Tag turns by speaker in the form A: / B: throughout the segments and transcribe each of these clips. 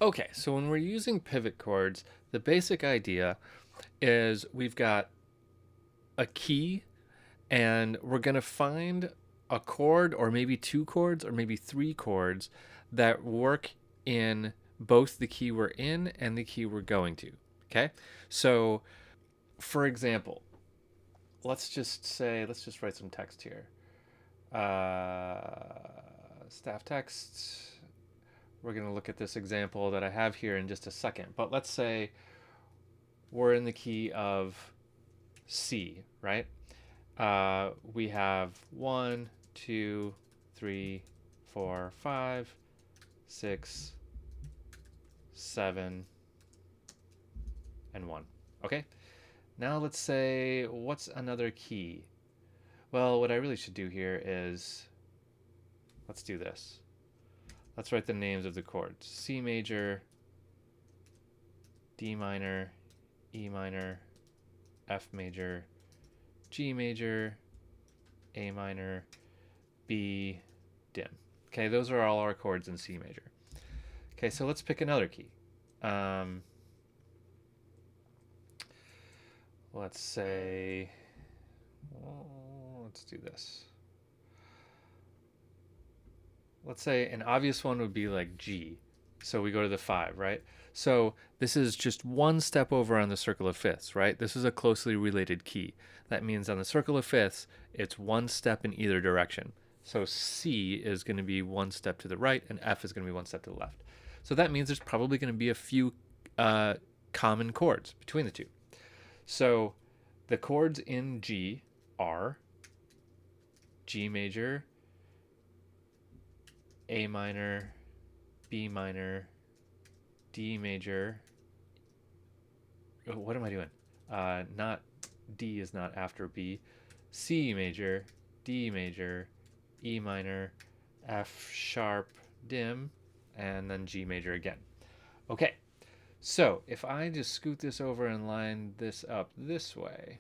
A: Okay, so when we're using pivot chords, the basic idea is we've got a key and we're going to find a chord or maybe two chords or maybe three chords that work in both the key we're in and the key we're going to. Okay? So, for example, let's just write some text here. Staff text. We're going to look at this example that I have here in just a second. But let's say we're in the key of C, right? We have 1, 2, 3, 4, 5, 6, 7, and 1. Okay? Now let's say, what's another key? Well, what I really should do here is, let's do this. Let's write the names of the chords. C major, D minor, E minor, F major, G major, A minor, B, dim. Okay, those are all our chords in C major. Okay, so let's pick another key. Let's say, let's do this. Let's say an obvious one would be like G. So we go to the 5, right? So this is just one step over on the circle of fifths, right? This is a closely related key. That means on the circle of fifths, it's one step in either direction. So C is going to be one step to the right, and F is going to be one step to the left. So that means there's probably going to be a few common chords between the two. So the chords in G are G major, A minor, B minor, D major. Oh, what am I doing? Not D is not after B. C major, D major, E minor, F sharp, dim, and then G major again. Okay, so if I just scoot this over and line this up this way,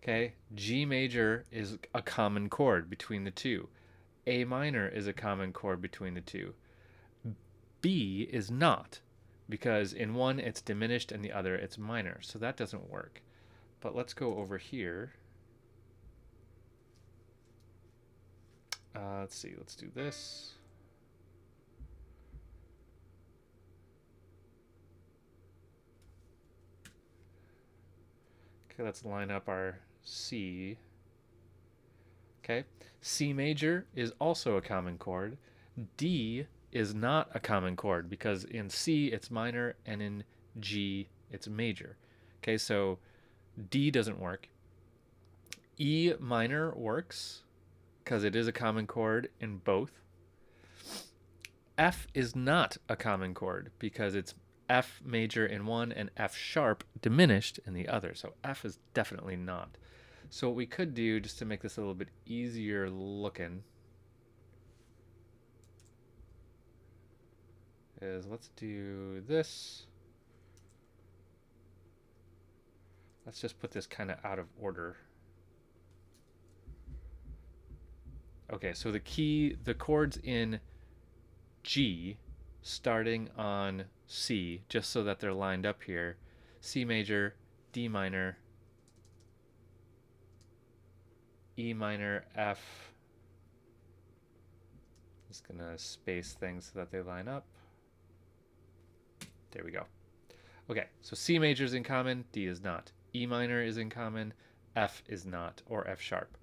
A: okay, G major is a common chord between the two. A minor is a common chord between the two. B is not, because in one it's diminished and the other it's minor, so that doesn't work. But let's go over here. Let's see, let's do this. Okay, let's line up our C. Okay, C major is also a common chord. D is not a common chord because in C it's minor and in G it's major. Okay, so D doesn't work. E minor works because it is a common chord in both. F is not a common chord because it's F major in one and F sharp diminished in the other. So F is definitely not. So what we could do, just to make this a little bit easier looking, is let's do this. Let's just put this kind of out of order. Okay, so the chords in G starting on C, just so that they're lined up here. C major, D minor, E minor, F. Just gonna space things so that they line up. There we go. Okay, so C major is in common, D is not. E minor is in common, F is not, or F sharp.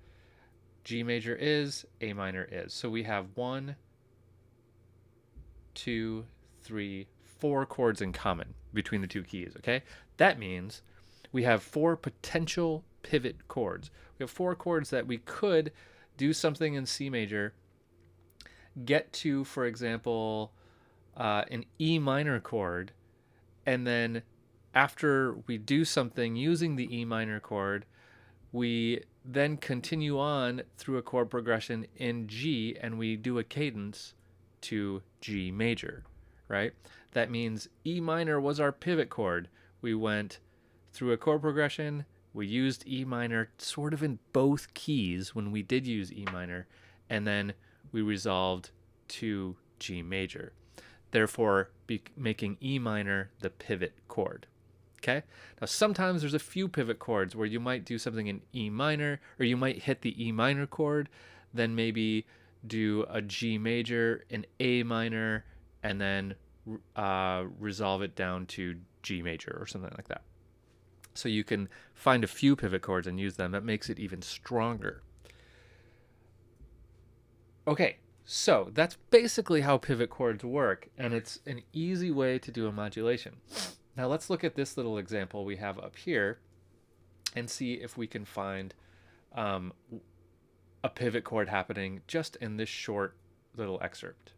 A: G major is, A minor is. So we have 1, 2, 3, 4 chords in common between the two keys, okay? That means we have 4 potential pivot chords. We have 4 chords that we could do something in C major, get to, for example, an E minor chord, and then after we do something using the E minor chord, we then continue on through a chord progression in G and we do a cadence to G major, right? That means E minor was our pivot chord. We went through a chord progression, we used E minor sort of in both keys when we did use E minor, and then we resolved to G major. therefore making E minor the pivot chord. Okay? Now, sometimes there's a few pivot chords where you might do something in E minor, or you might hit the E minor chord, then maybe do a G major, an A minor, and then resolve it down to G major or something like that. So you can find a few pivot chords and use them. That makes it even stronger. Okay, so that's basically how pivot chords work, and it's an easy way to do a modulation. Now let's look at this little example we have up here and see if we can find a pivot chord happening just in this short little excerpt.